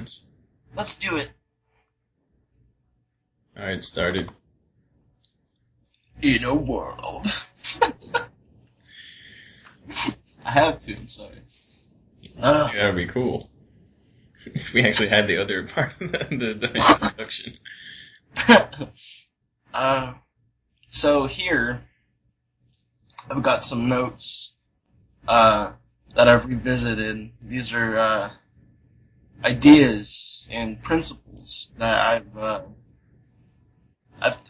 sense. Let's do it. Alright, started. In a world. I have to, I'm sorry. Yeah, that'd be cool. If we actually had the other part of the introduction. So here, I've got some notes, that I've revisited. These are, ideas and principles that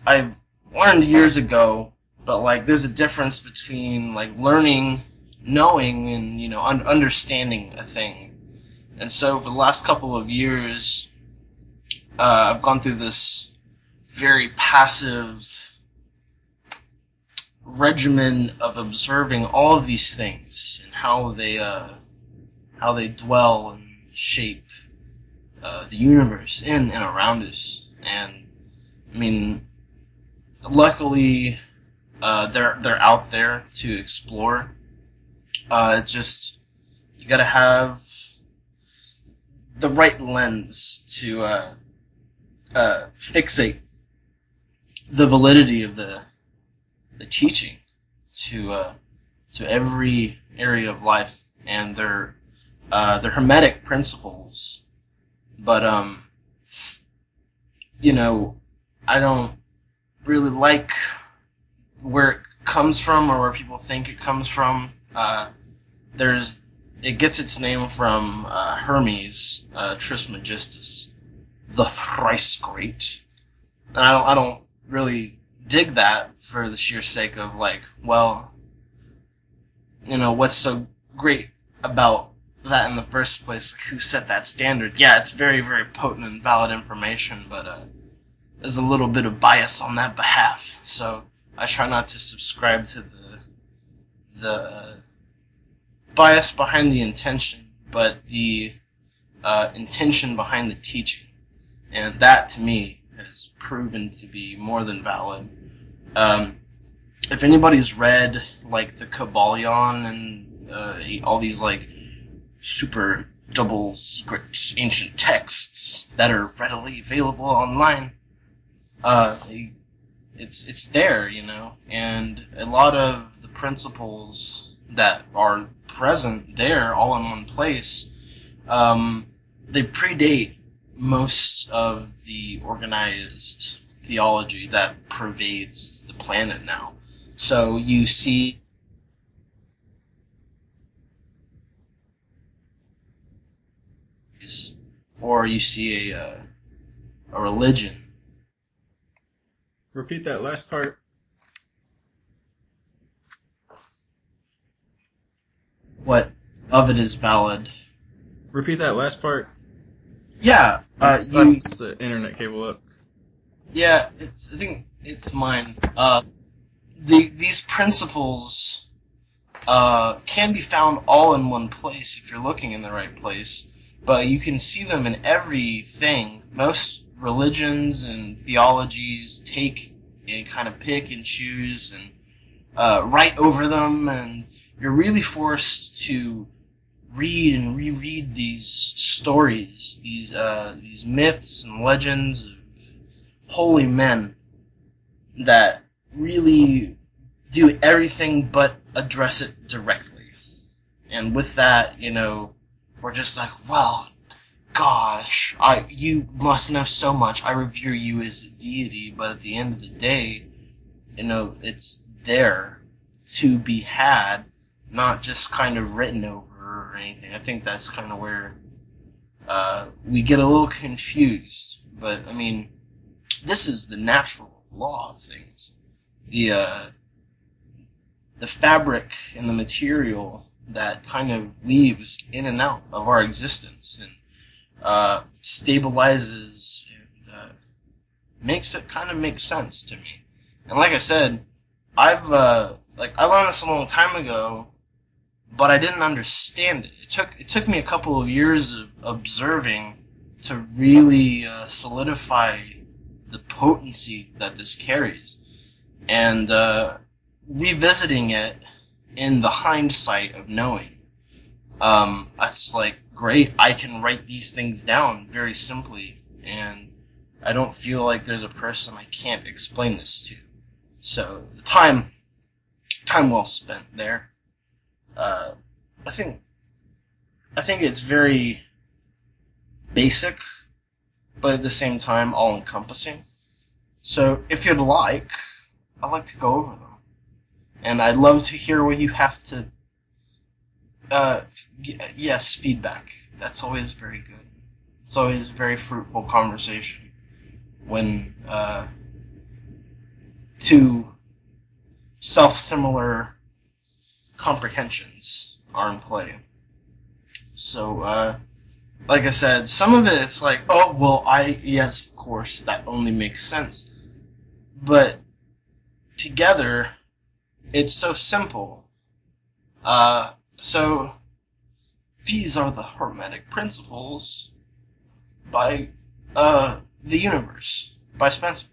I've learned years ago, but like there's a difference between like learning, knowing, and understanding a thing. And so for the last couple of years, I've gone through this very passive regimen of observing all of these things and how they dwell and shape the universe in and around us. And I mean, luckily, they're out there to explore. It's just you gotta have the right lens to fixate the validity of the teaching to every area of life, and they're Hermetic principles. But I don't really like where it comes from or where people think it comes from. It gets its name from Hermes Trismegistus, the thrice great. And I don't really dig that for the sheer sake of like, well, what's so great about that in the first place? Who set that standard? Yeah, it's very, very potent and valid information, but there's a little bit of bias on that behalf. So I try not to subscribe to the bias behind the intention, but the intention behind the teaching. And that, to me, has proven to be more than valid. If anybody's read, like, the Kabbalion and all these, like, super double secret ancient texts that are readily available online, it's there, and a lot of the principles that are present there all in one place, they predate most of the organized theology that pervades the planet now. So you see or you see a religion. Repeat that last part. What of it is valid? Repeat that last part. Yeah, it's the internet cable up. Yeah, I think it's mine. These principles can be found all in one place if you're looking in the right place, but you can see them in everything. Most religions and theologies take and kind of pick and choose and write over them, and you're really forced to read and reread these stories, these myths and legends of holy men that really do everything but address it directly. And with that, we're just like, well, gosh, you must know so much. I revere you as a deity, but at the end of the day, it's there to be had, not just kind of written over or anything. I think that's kind of where we get a little confused. But, I mean, this is the natural law of things. The fabric and the material that kind of weaves in and out of our existence and stabilizes and makes it kind of make sense to me. And like I said, I learned this a long time ago, but I didn't understand it. It took me a couple of years of observing to really solidify the potency that this carries, and revisiting it in the hindsight of knowing. It's like, great, I can write these things down very simply, and I don't feel like there's a person I can't explain this to. So, the time well spent there. I think it's very basic, but at the same time all-encompassing. So, if you'd like, I'd like to go over them. And I'd love to hear what you have to, yes, feedback. That's always very good. It's always very fruitful conversation when, two self-similar comprehensions are in play. So, like I said, some of it is like, oh, well, yes, of course, that only makes sense. But together, it's so simple. So, these are the Hermetic principles by, the universe, by Spencer.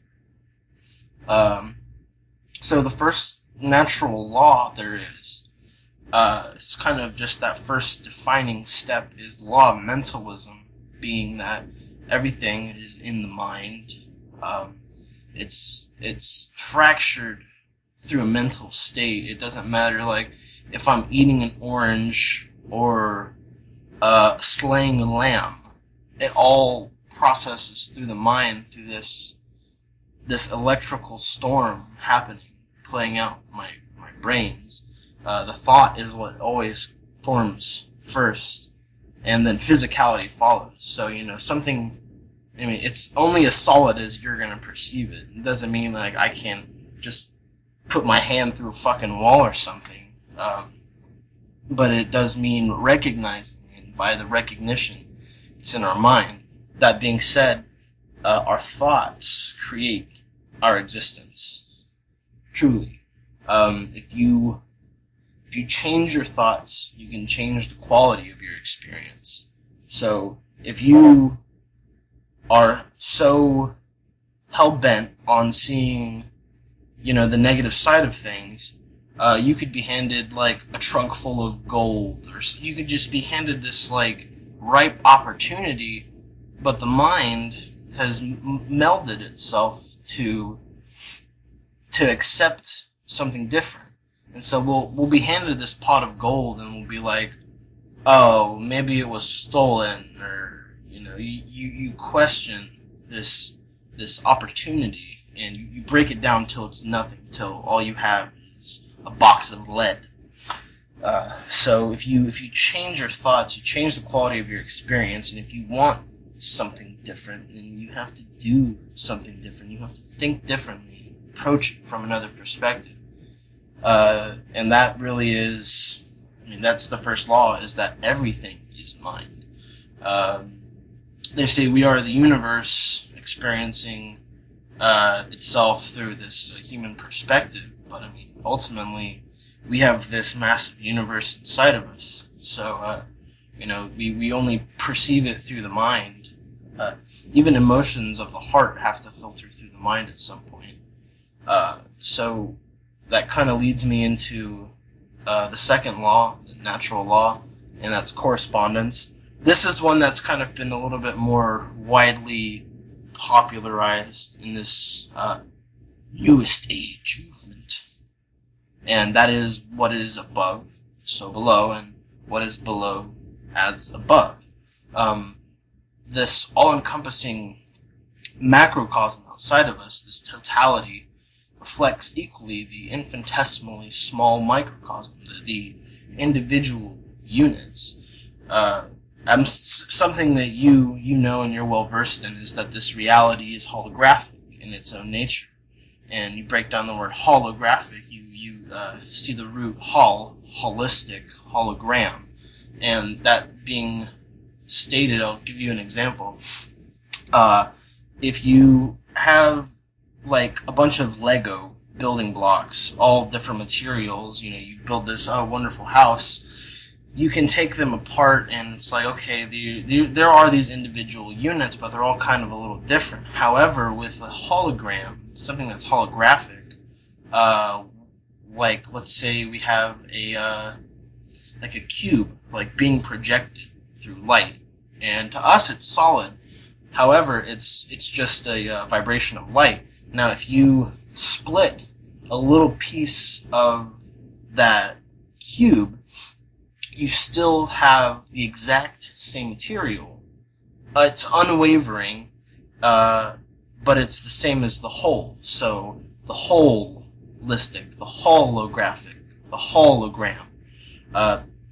So the first natural law there is, it's kind of just that first defining step is the law of mentalism, being that everything is in the mind. It's fractured through a mental state. It doesn't matter, like, if I'm eating an orange or slaying a lamb. It all processes through the mind, through this electrical storm happening, playing out my brains. The thought is what always forms first, and then physicality follows. So, something, it's only as solid as you're gonna perceive it. It doesn't mean, like, I can just put my hand through a fucking wall or something. But it does mean recognizing, and by the recognition, it's in our mind. That being said, our thoughts create our existence. Truly. If you change your thoughts, you can change the quality of your experience. So, if you are so hell-bent on seeing, the negative side of things, you could be handed, like, a trunk full of gold, or you could just be handed this, like, ripe opportunity, but the mind has melded itself to accept something different. And so we'll be handed this pot of gold, and we'll be like, oh, maybe it was stolen, or, you question this opportunity, and you break it down till it's nothing, till all you have is a box of lead. So if you change your thoughts, you change the quality of your experience, and if you want something different, then you have to do something different. You have to think differently, approach it from another perspective. And that really is, that's the first law, is that everything is mind. They say we are the universe experiencing itself through this human perspective, but ultimately we have this massive universe inside of us. So, we only perceive it through the mind. Even emotions of the heart have to filter through the mind at some point. So that kind of leads me into the second law, the natural law, and that's correspondence. This is one that's kind of been a little bit more widely popularized in this newest age movement. And that is what is above, so below, and what is below as above. This all-encompassing macrocosm outside of us, this totality, reflects equally the infinitesimally small microcosm, the individual units. Something that you know and you're well versed in is that this reality is holographic in its own nature. And you break down the word holographic, you see the root holistic, hologram. And that being stated, I'll give you an example. If you have, like, a bunch of Lego building blocks, all different materials, you build this wonderful house, you can take them apart, and it's like, okay, there are these individual units, but they're all kind of a little different. However, with a hologram, something that's holographic, like, let's say we have a cube, like, being projected through light. And to us, it's solid. However, it's just a vibration of light. Now, if you split a little piece of that cube, you still have the exact same material. It's unwavering, but it's the same as the whole. So the holistic, the holographic, the hologram.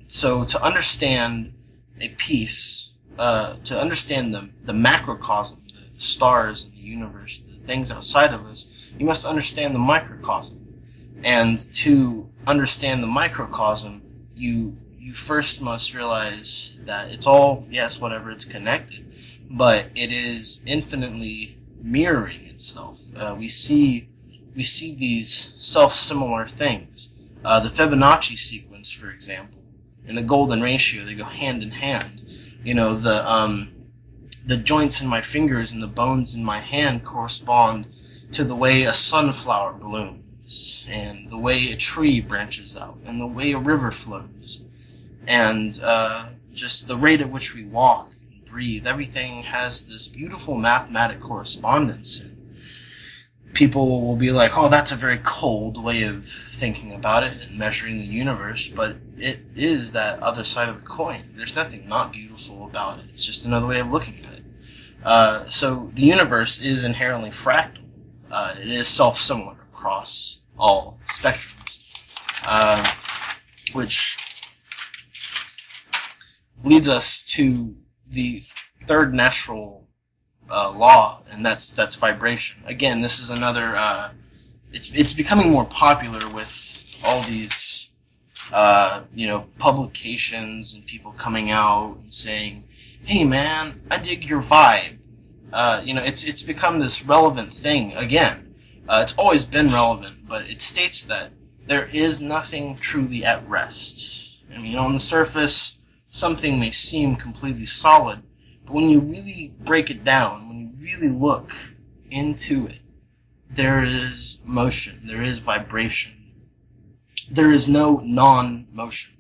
So to understand a piece, to understand the macrocosm, the stars and the universe, the things outside of us, you must understand the microcosm. And to understand the microcosm, you first must realize that it's all, yes, whatever, it's connected, but it is infinitely mirroring itself. We see these self-similar things. The Fibonacci sequence, for example, and the golden ratio, they go hand in hand. You know, the joints in my fingers and the bones in my hand correspond to the way a sunflower blooms, and the way a tree branches out, and the way a river flows, and just the rate at which we walk and breathe. Everything has this beautiful mathematic correspondence. And people will be like, oh, that's a very cold way of thinking about it and measuring the universe, but it is that other side of the coin. There's nothing not beautiful about it. It's just another way of looking at it. So the universe is inherently fractal. It is self-similar across all spectrums, which leads us to the third natural law, and that's vibration. Again, this is another. It's becoming more popular with all these publications and people coming out and saying, "Hey, man, I dig your vibe." It's become this relevant thing again. It's always been relevant, but it states that there is nothing truly at rest. I mean, on the surface, something may seem completely solid, but when you really break it down, when you really look into it, there is motion, there is vibration. There is no non-motion.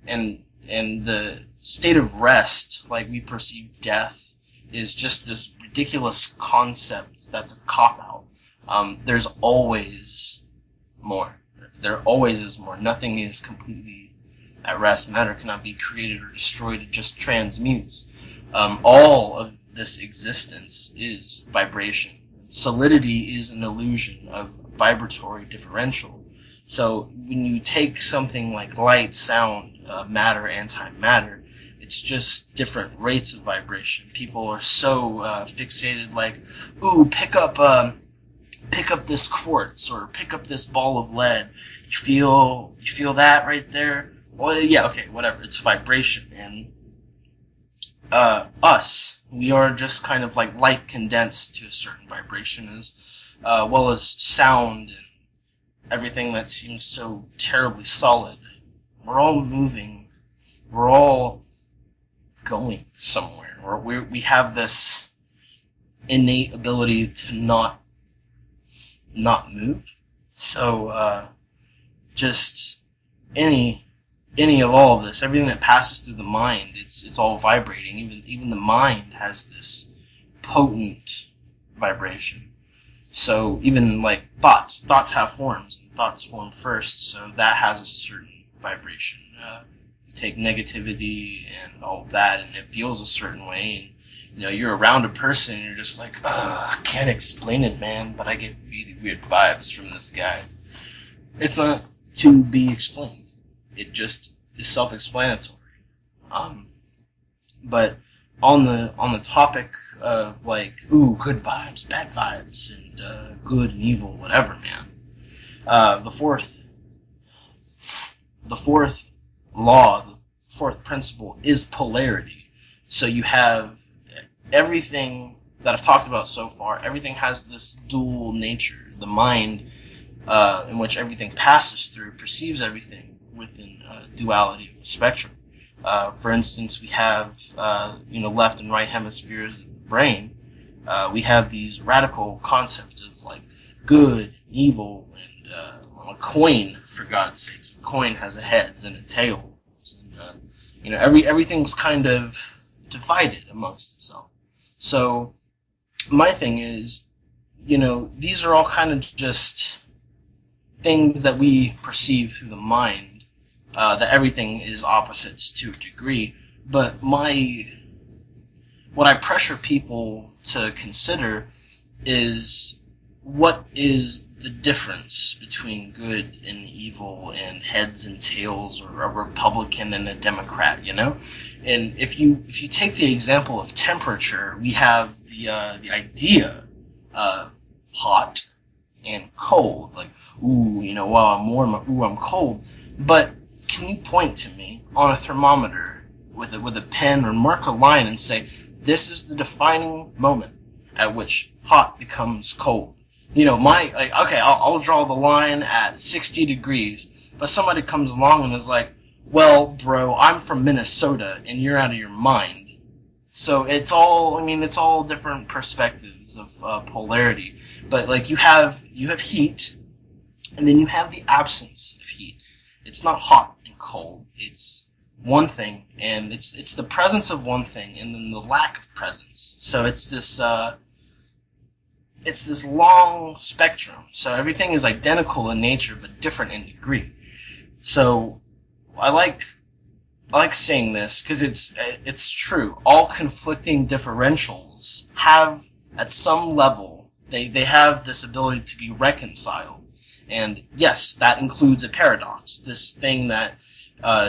And the state of rest, like we perceive death, is just this ridiculous concept that's a cop-out. There's always more. There always is more. Nothing is completely at rest. Matter cannot be created or destroyed. It just transmutes. All of this existence is vibration. Solidity is an illusion of vibratory differential. So when you take something like light, sound, matter, antimatter, it's just different rates of vibration. People are so fixated, like, ooh, pick up this quartz or pick up this ball of lead. You feel that right there? Well, yeah, okay, whatever. It's vibration, and we are just kind of like light condensed to a certain vibration, as well as sound and everything that seems so terribly solid. We're all moving. We're all going somewhere. Or we have this innate ability to not move. So just any of all of this, everything that passes through the mind, it's all vibrating. Even the mind has this potent vibration. So even like thoughts have forms, and thoughts form first, so that has a certain vibration. You take negativity and all of that, and it feels a certain way, and you're around a person and you're just like, I can't explain it, man, but I get really weird vibes from this guy. It's not to be explained. It just is self-explanatory. But on the topic of like, ooh, good vibes, bad vibes, and good and evil, whatever, man. The fourth law, the fourth principle is polarity. So you have everything that I've talked about so far. Everything has this dual nature. The mind, in which everything passes through, perceives everything within duality of the spectrum. For instance, we have left and right hemispheres of the brain. We have these radical concepts of like good, evil, and a coin, for God's sakes. A coin has a heads and a tail. And, Everything's kind of divided amongst itself. So my thing is, these are all kind of just things that we perceive through the mind, that everything is opposites to a degree. But what I pressure people to consider is, what is the difference between good and evil and heads and tails, or a Republican and a Democrat, And if you take the example of temperature, we have the idea hot and cold, like, while I'm warm, I'm cold. But can you point to me on a thermometer with a pen, or mark a line and say, this is the defining moment at which hot becomes cold? I'll draw the line at 60 degrees, but somebody comes along and is like, well, bro, I'm from Minnesota and you're out of your mind. So it's all different perspectives of polarity. But like, you have heat, and then you have the absence of heat. It's not hot and cold. It's one thing, and it's the presence of one thing, and then the lack of presence. So it's this long spectrum. So everything is identical in nature, but different in degree. So I like saying this because it's true. All conflicting differentials have, at some level, they have this ability to be reconciled. And yes, that includes a paradox. This thing that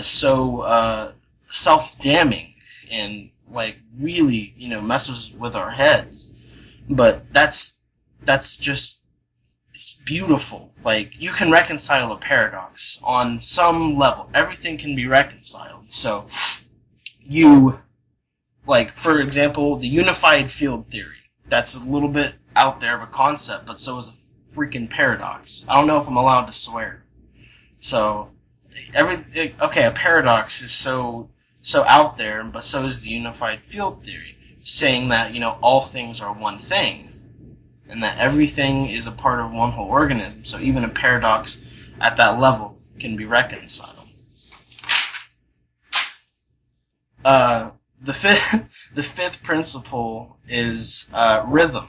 so self-damning and like really messes with our heads. But that's just, it's beautiful. Like, you can reconcile a paradox on some level. Everything can be reconciled. So for example, the unified field theory. That's a little bit out there of a concept, but so is a freaking paradox. I don't know if I'm allowed to swear. So a paradox is so out there, but so is the unified field theory, saying that all things are one thing, and that everything is a part of one whole organism. So even a paradox at that level can be reconciled. The fifth principle is rhythm,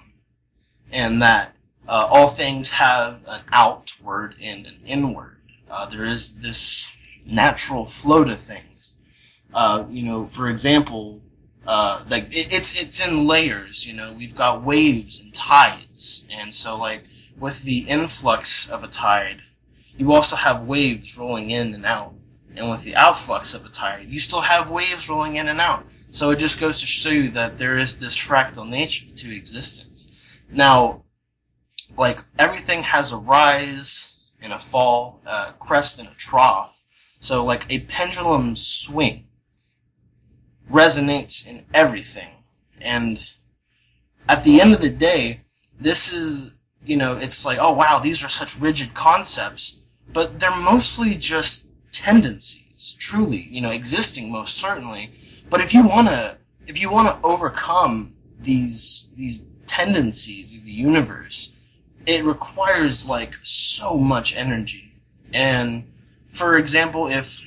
and that all things have an outward and an inward. There is this natural flow to things. For example, like it's in layers. We've got waves and tides, and so like with the influx of a tide, you also have waves rolling in and out, and with the outflux of a tide, you still have waves rolling in and out. So it just goes to show you that there is this fractal nature to existence. Now, like, everything has a rise and a fall, a crest and a trough. So like a pendulum swing resonates in everything. And at the end of the day, this is, it's like, oh wow, these are such rigid concepts, but they're mostly just tendencies, truly, existing most certainly. But if you wanna overcome these tendencies of the universe, it requires like so much energy. And for example, if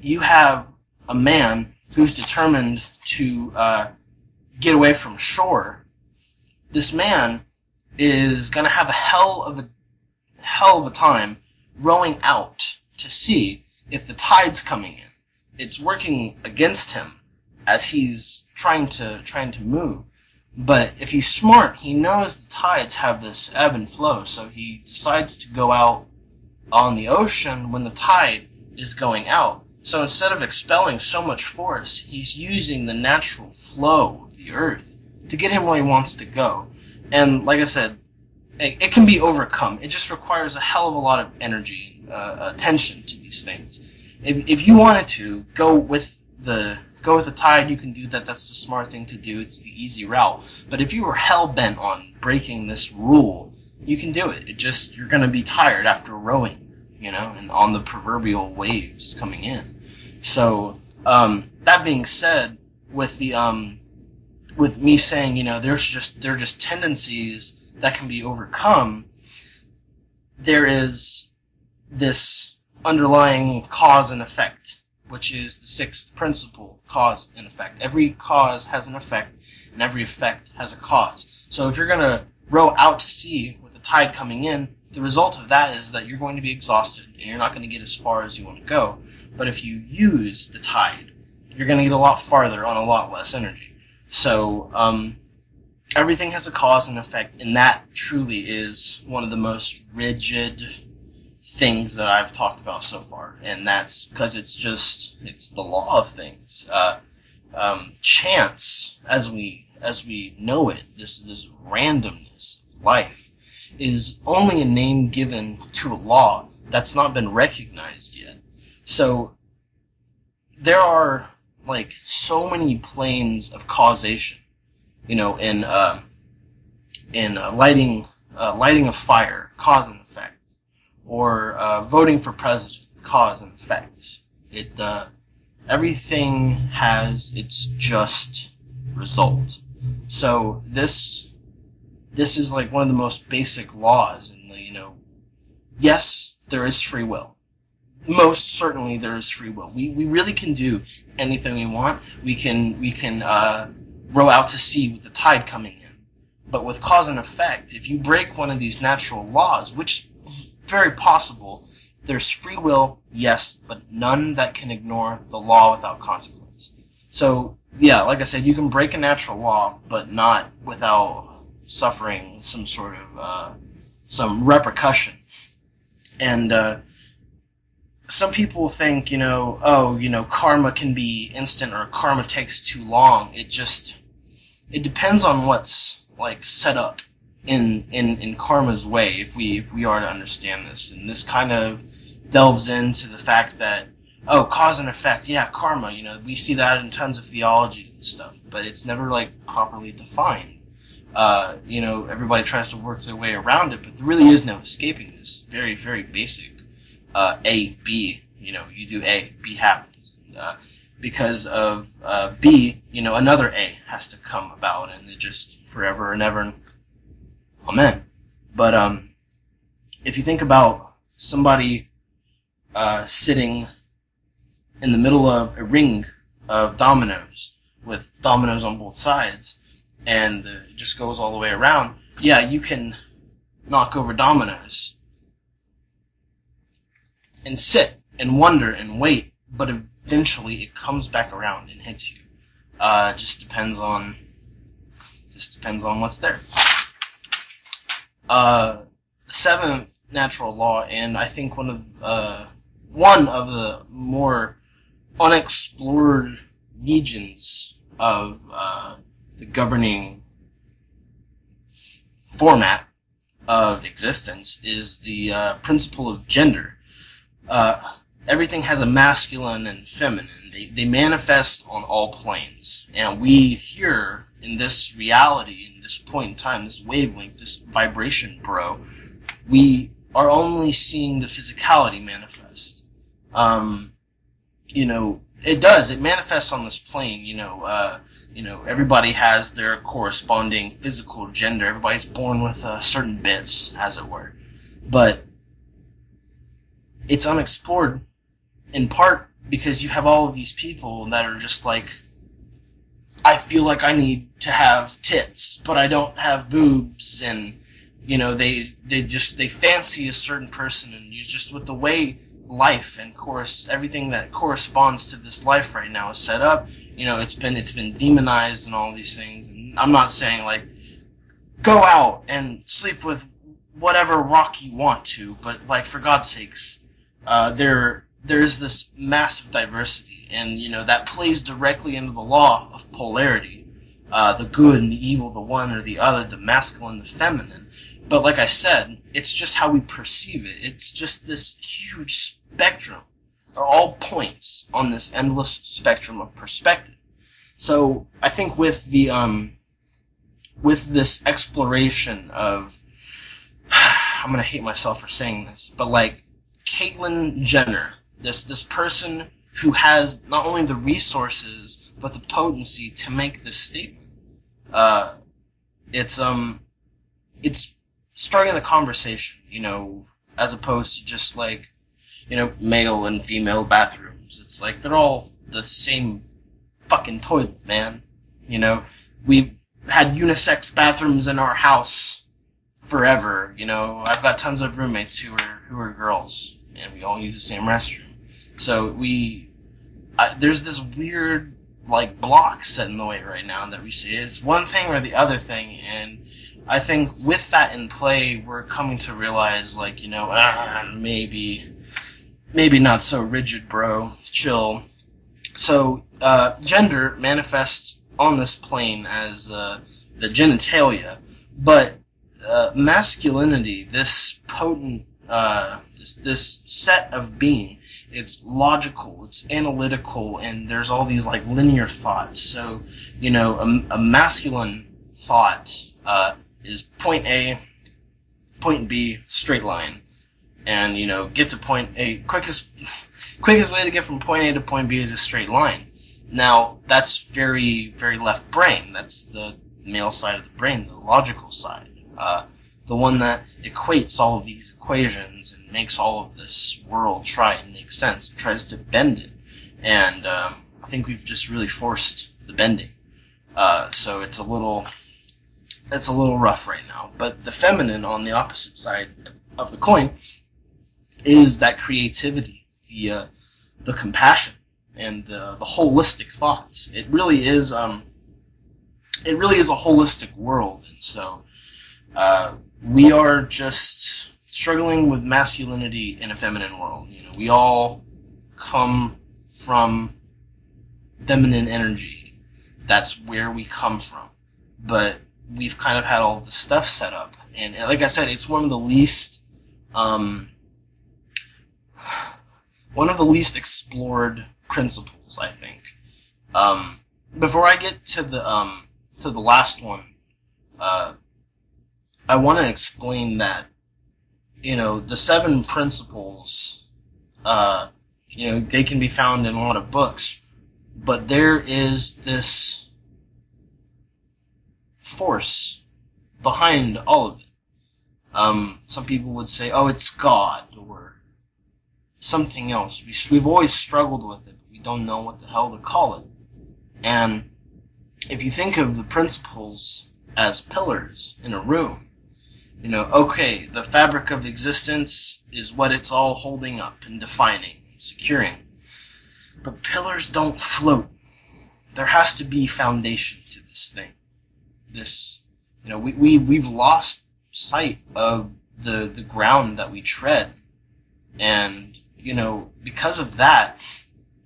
you have a man who's determined to get away from shore, this man is gonna have a hell of a time rowing out to sea if the tide's coming in. It's working against him as he's trying to move. But if he's smart, he knows the tides have this ebb and flow, so he decides to go out on the ocean when the tide is going out. So instead of expelling so much force, he's using the natural flow of the earth to get him where he wants to go. And like I said, it can be overcome. It just requires a hell of a lot of energy, attention to these things. If you wanted to go with the tide, you can do that. That's the smart thing to do. It's the easy route. But if you were hell bent on breaking this rule, you can do it. You're going to be tired after rowing, and on the proverbial waves coming in. So that being said, with me saying, they're just tendencies that can be overcome, there is this underlying cause and effect which is the sixth principle, cause and effect. Every cause has an effect, and every effect has a cause. So if you're going to row out to sea with the tide coming in, the result of that is that you're going to be exhausted, and you're not going to get as far as you want to go. But if you use the tide, you're going to get a lot farther on a lot less energy. So everything has a cause and effect, and that truly is one of the most rigid things that I've talked about so far. And that's because it's the law of things. Chance, as we know it, this randomness of life, is only a name given to a law that's not been recognized yet. So there are like so many planes of causation, in lighting a fire, cause and effect, or voting for president, cause and effect. Everything has its just result. So this is like one of the most basic laws, and yes, there is free will. Most certainly there is free will. We really can do anything we want. We can row out to sea with the tide coming in. But with cause and effect, if you break one of these natural laws, which is very possible, there's free will, yes, but none that can ignore the law without consequence. So, yeah, like I said, you can break a natural law, but not without suffering some sort of some repercussion. And some people think, karma can be instant or karma takes too long. It depends on what's like set up in karma's way, if we are to understand this. And this kind of delves into the fact that, cause and effect, yeah, karma, we see that in tons of theologies and stuff, but it's never like properly defined. Everybody tries to work their way around it, but there really is no escaping this very, very basic A, B, you do A, B happens. Because of B, another A has to come about, and it just forever and ever, amen. But if you think about somebody sitting in the middle of a ring of dominoes, with dominoes on both sides, and it just goes all the way around, yeah, you can knock over dominoes and sit and wonder and wait, but eventually it comes back around and hits you. Just depends on what's there. The seventh natural law, and I think one of the more unexplored regions of the governing format of existence, is the principle of gender. Everything has a masculine and feminine. They manifest on all planes. And we here, in this reality, in this point in time, this wavelength, this vibration, we are only seeing the physicality manifest. It manifests on this plane, everybody has their corresponding physical gender. Everybody's born with certain bits, as it were. But it's unexplored, in part because you have all of these people that are just like, I feel like I need to have tits, but I don't have boobs, and they fancy a certain person, and you just, with the way life and everything that corresponds to this life right now is set up, it's been demonized and all these things. And I'm not saying like go out and sleep with whatever rock you want to, but like, for God's sakes, there's this massive diversity, and that plays directly into the law of polarity, the good and the evil, the one or the other, the masculine, the feminine. But like I said, it's just how we perceive it. It's just this huge spectrum, or all points on this endless spectrum of perspective. So I think with this exploration of, I'm gonna hate myself for saying this, but like Caitlyn Jenner, this person who has not only the resources but the potency to make this statement, it's starting the conversation, as opposed to just like, male and female bathrooms. It's like they're all the same fucking toilet, man. We had unisex bathrooms in our house forever. I've got tons of roommates who are girls, and we all use the same restroom. So there's this weird block set in the way right now that we see. It's one thing or the other thing, and I think with that in play, we're coming to realize maybe not so rigid, bro. Chill. So gender manifests on this plane as the genitalia, but masculinity, this potent this set of being, it's logical, it's analytical, and there's all these linear thoughts. So a masculine thought is point A, point B, straight line, and get to point A. Quickest way to get from point A to point B is a straight line. Now that's very, very left brain. That's the male side of the brain, the logical side. The one that equates all of these equations and makes all of this world try and make sense, tries to bend it. And I think we've just really forced the bending. So it's a little rough right now. But the feminine on the opposite side of the coin is that creativity, the compassion, and the holistic thoughts. It really is a holistic world, and so we are just struggling with masculinity in a feminine world. We all come from feminine energy. That's where we come from. But we've kind of had all the stuff set up. And like I said, it's one of the least explored principles, I think. Before I get to the last one, I want to explain that, the 7 principles, they can be found in a lot of books, but there is this force behind all of it. Some people would say, oh, it's God, or something else. We've always struggled with it. We don't know what the hell to call it. And if you think of the principles as pillars in a room, okay, the fabric of existence is what it's all holding up and defining and securing. But pillars don't float. There has to be foundation to this thing. We've lost sight of the ground that we tread. And, because of that,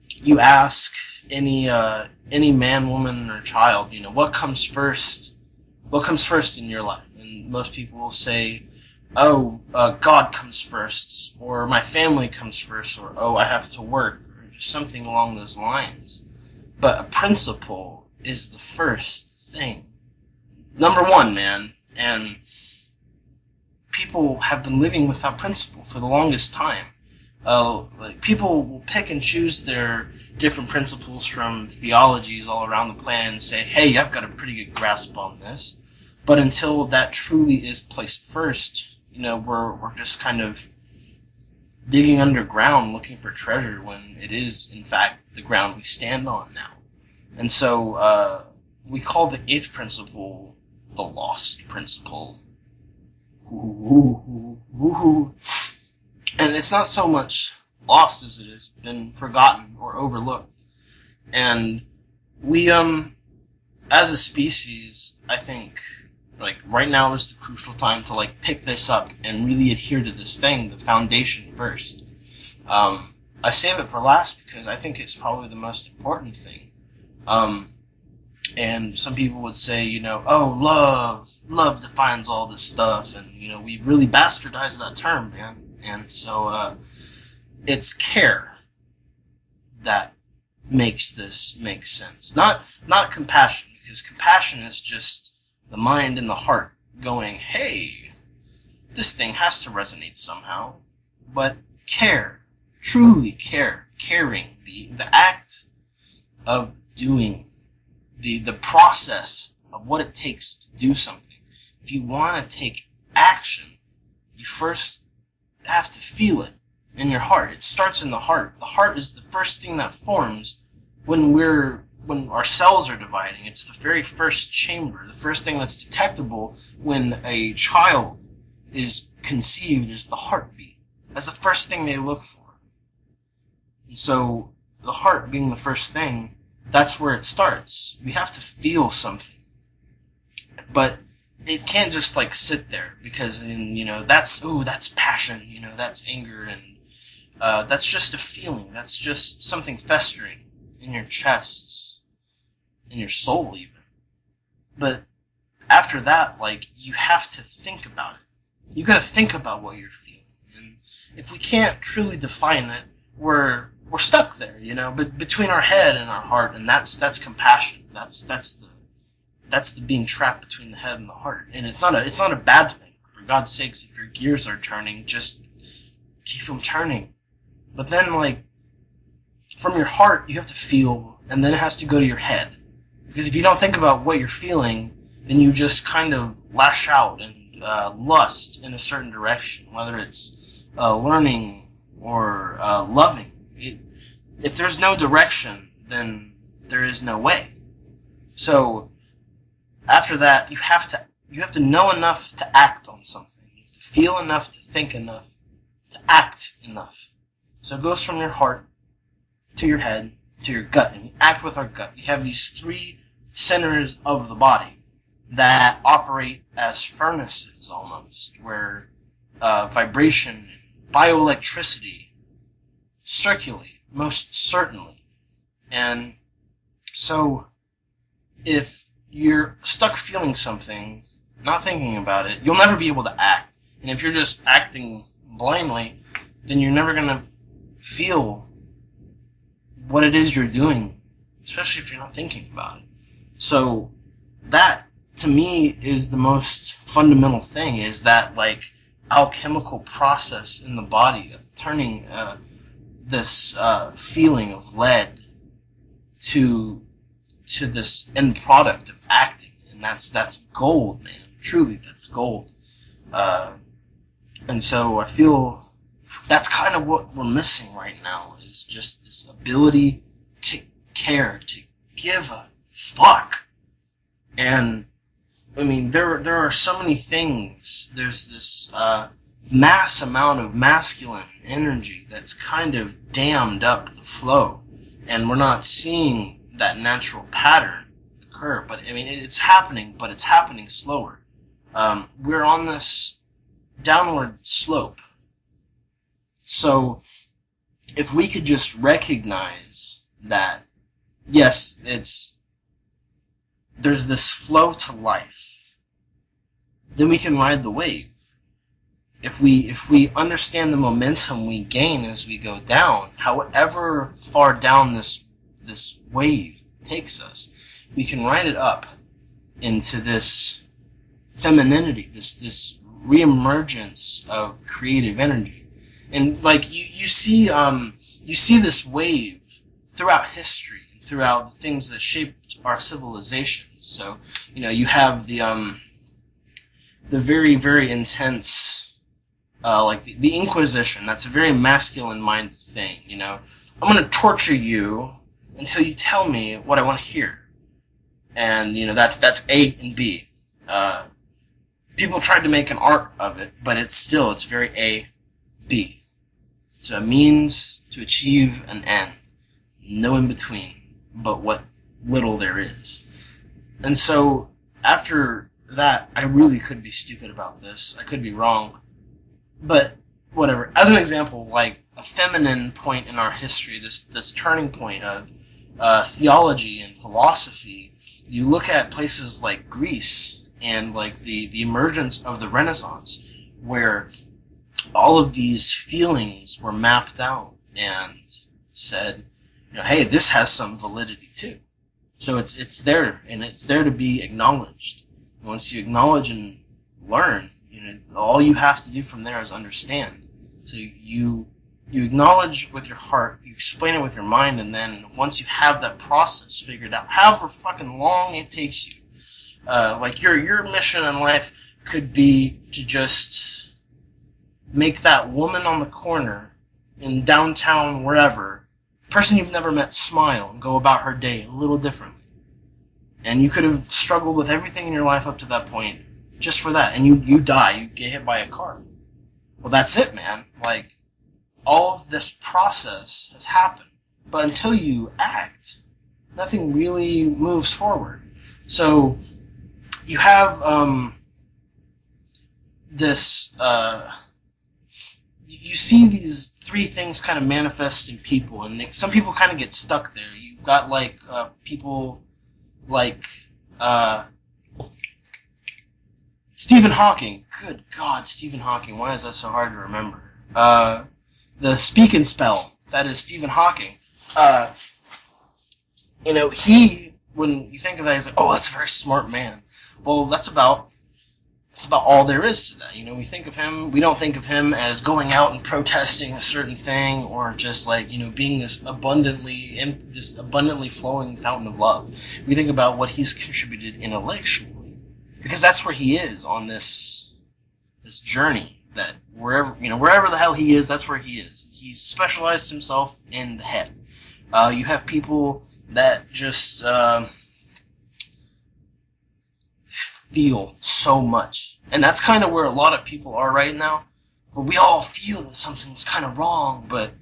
you ask any man, woman, or child, what comes first? What comes first in your life? And most people will say, God comes first, or my family comes first, or, I have to work, or just something along those lines. But a principle is the first thing. Number one, man. And people have been living without principle for the longest time. People will pick and choose their different principles from theologies all around the planet and say, hey, I've got a pretty good grasp on this. But until that truly is placed first, we're just kind of digging underground looking for treasure when it is, in fact, the ground we stand on now. And so we call the 8th principle the lost principle. And it's not so much lost as it has been forgotten or overlooked. And we, as a species, I think, right now is the crucial time to, pick this up and really adhere to this thing, the foundation first. I save it for last because I think it's probably the most important thing. And some people would say, love defines all this stuff, and, we've really bastardized that term, man. And so, it's care that makes this make sense. Not compassion, because compassion is just the mind and the heart going, hey, this thing has to resonate somehow. But care, truly care, caring, the act of doing, the process of what it takes to do something. If you want to take action, you first have to feel it. in your heart. It starts in the heart. The heart is the first thing that forms when our cells are dividing. It's the very first chamber. The first thing that's detectable when a child is conceived is the heartbeat. That's the first thing they look for. And so the heart being the first thing, that's where it starts. We have to feel something. But it can't just like sit there, because then, that's passion, that's anger, and that's just a feeling. That's just something festering in your chest, in your soul even. But after that, like, you have to think about it. You gotta think about what you're feeling. And if we can't truly define it, we're stuck there, but between our head and our heart, and that's compassion. That's the being trapped between the head and the heart. And it's not a bad thing. For God's sakes, if your gears are turning, just keep them turning. But then, like, from your heart, you have to feel, and then it has to go to your head. Because if you don't think about what you're feeling, then you just kind of lash out and lust in a certain direction, whether it's learning or loving. If there's no direction, then there is no way. So after that, you have to know enough to act on something. You have to feel enough, to think enough, to act enough. So it goes from your heart to your head to your gut, and you act with our gut. We have these three centers of the body that operate as furnaces almost, where vibration and bioelectricity circulate, most certainly. And so if you're stuck feeling something, not thinking about it, you'll never be able to act. And if you're just acting blindly, then you're never going to feel what it is you're doing, especially if you're not thinking about it. So that, to me, is the most fundamental thing, is that, like, alchemical process in the body of turning this feeling of lead to this end product of acting. And that's gold, man. Truly, that's gold. And so I feel that's kind of what we're missing right now, is just this ability to care, to give a fuck. And, I mean, there are so many things. There's this mass amount of masculine energy that's kind of dammed up the flow, and we're not seeing that natural pattern occur. But, I mean, it's happening, but it's happening slower. We're on this downward slope. So if we could just recognize that, yes, there's this flow to life, then we can ride the wave. If we understand the momentum we gain as we go down, however far down this wave takes us, we can ride it up into this femininity, this reemergence of creative energy. And, like, you see this wave throughout history, throughout the things that shaped our civilizations. So, you have the very, very intense, like the Inquisition. That's a very masculine-minded thing. I'm going to torture you until you tell me what I want to hear. And, that's A and B. People tried to make an art of it, but it's very A, B. So a means to achieve an end. No in between, but what little there is. And so after that, I really could be stupid about this. I could be wrong. But whatever. As an example, like a feminine point in our history, this turning point of theology and philosophy, you look at places like Greece and like the emergence of the Renaissance, where all of these feelings were mapped out and said, hey, this has some validity too. So it's there, and it's there to be acknowledged. Once you acknowledge and learn, all you have to do from there is understand. So you acknowledge with your heart, you explain it with your mind, and then once you have that process figured out, however fucking long it takes you, like your mission in life could be to just make that woman on the corner in downtown wherever, person you've never met smile and go about her day a little different. And you could have struggled with everything in your life up to that point just for that, and you die, you get hit by a car. Well, that's it, man. Like, all of this process has happened. But until you act, nothing really moves forward. So, you have, you see these three things kind of manifest in people, and some people kind of get stuck there. You've got, like, people like, Stephen Hawking. Good God, Stephen Hawking. Why is that so hard to remember? The Speak and Spell. That is Stephen Hawking. He, when you think of that, he's like, oh, that's a very smart man. Well, that's about all there is to that. We don't think of him as going out and protesting a certain thing, or just like, being this abundantly flowing fountain of love. We think about what he's contributed intellectually, because that's where he is on this journey, that wherever the hell he is, that's where he is. He's specialized himself in the head. You have people that just, feel so much. And that's kind of where a lot of people are right now. Where we all feel that something's kind of wrong, but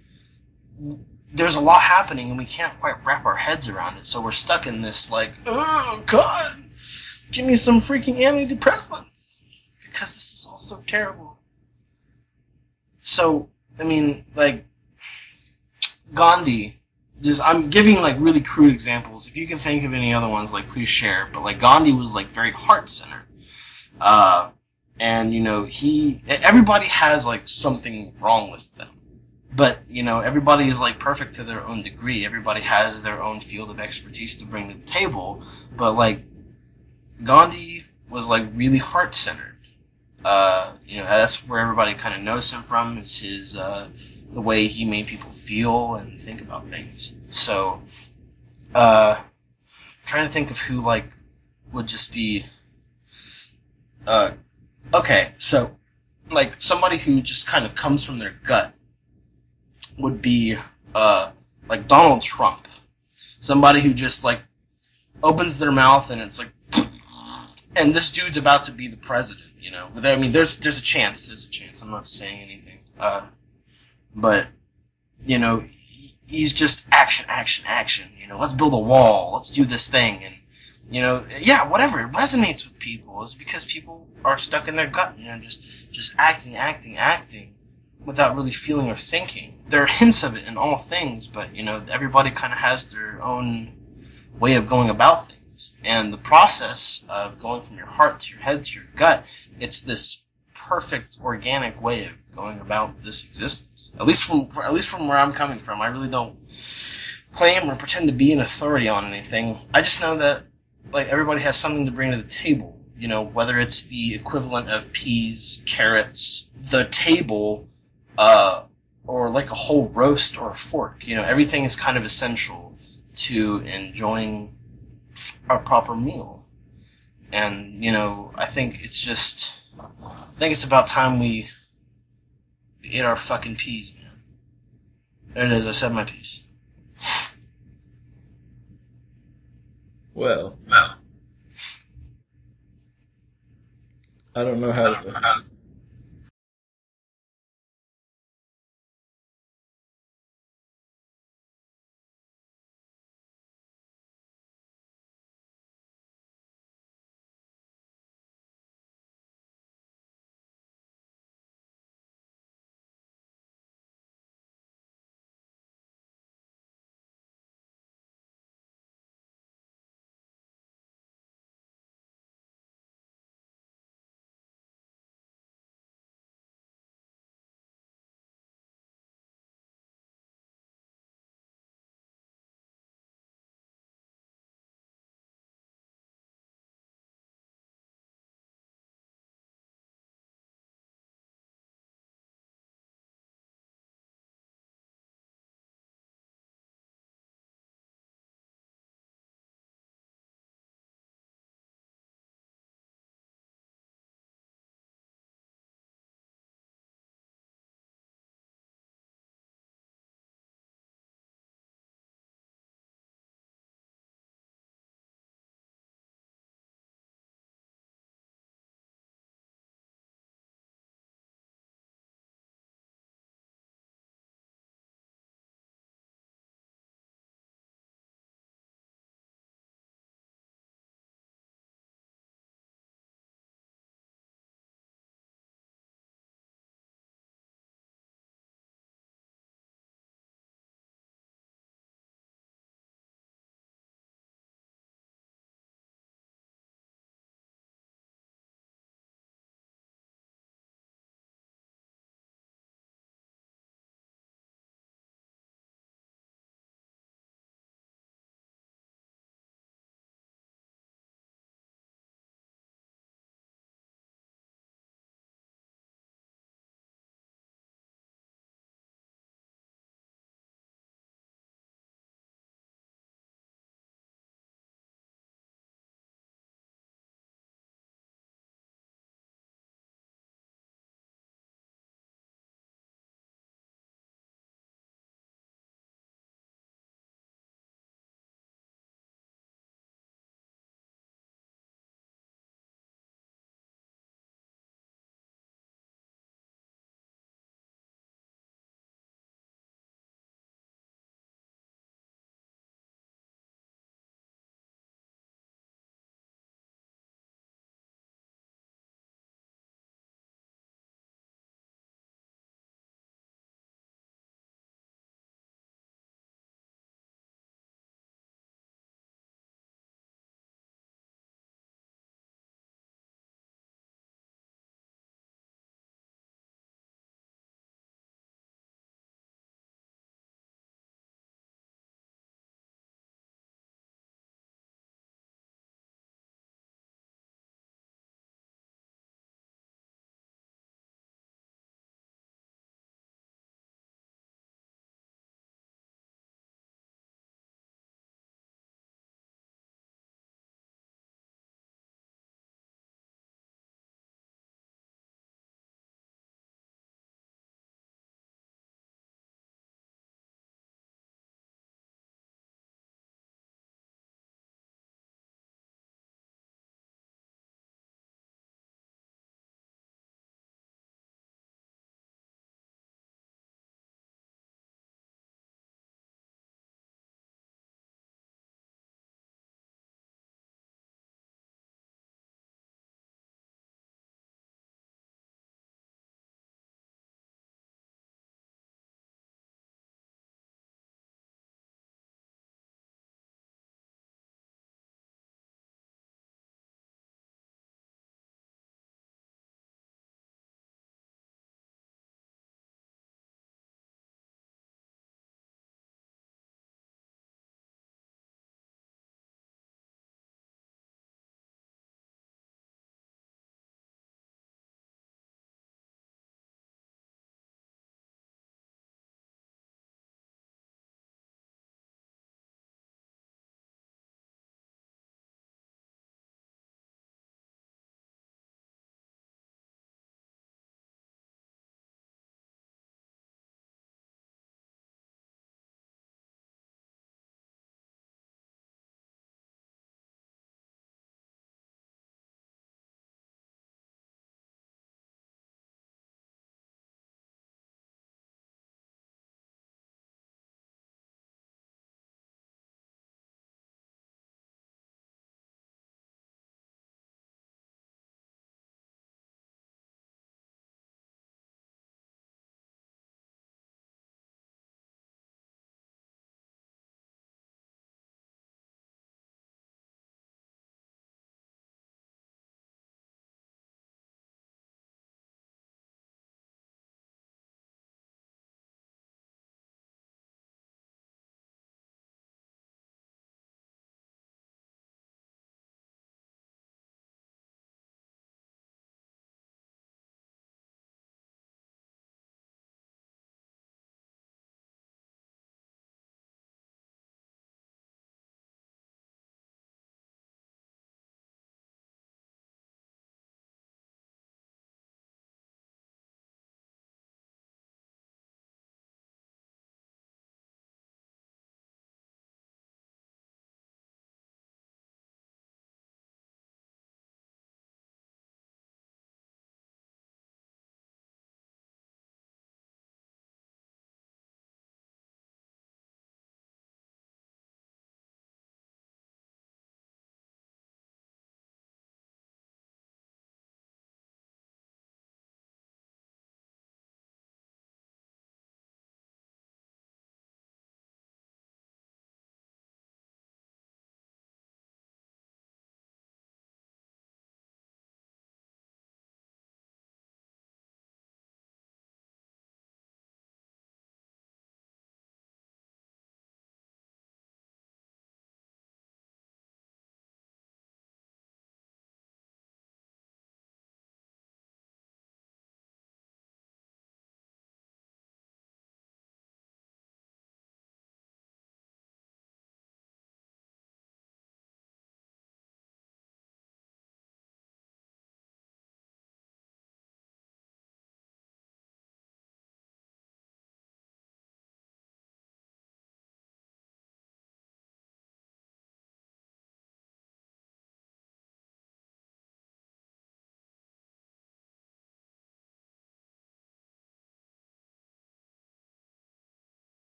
there's a lot happening and we can't quite wrap our heads around it. So we're stuck in this, like, oh, God, give me some freaking antidepressants, because this is all so terrible. So, like, Gandhi, I'm giving, like, really crude examples. If you can think of any other ones, like, please share. But, like, Gandhi was, like, very heart-centered. And, everybody has, like, something wrong with them. But, everybody is, like, perfect to their own degree. Everybody has their own field of expertise to bring to the table. But, like, Gandhi was, like, really heart-centered. That's where everybody kind of knows him from, is his, the way he made people feel and think about things. So, trying to think of who, like, would just be, okay, so, like, somebody who just kind of comes from their gut would be, like, Donald Trump. Somebody who just, like, opens their mouth and it's like, and this dude's about to be the president, there's a chance, I'm not saying anything, but, he's just action, let's build a wall, let's do this thing, and, whatever, it resonates with people. It's because people are stuck in their gut, just acting, without really feeling or thinking. There are hints of it in all things, but, everybody kind of has their own way of going about things. And the process of going from your heart to your head to your gut, it's this perfect organic way of going about this existence. At least from where I'm coming from. I really don't claim or pretend to be an authority on anything. I just know that, like, everybody has something to bring to the table. Whether it's the equivalent of peas, carrots, the table, or like a whole roast or a fork. Everything is kind of essential to enjoying a proper meal. And, I think it's about time we ate our fucking peas, man. There it is, I said my piece. Well, I don't know how to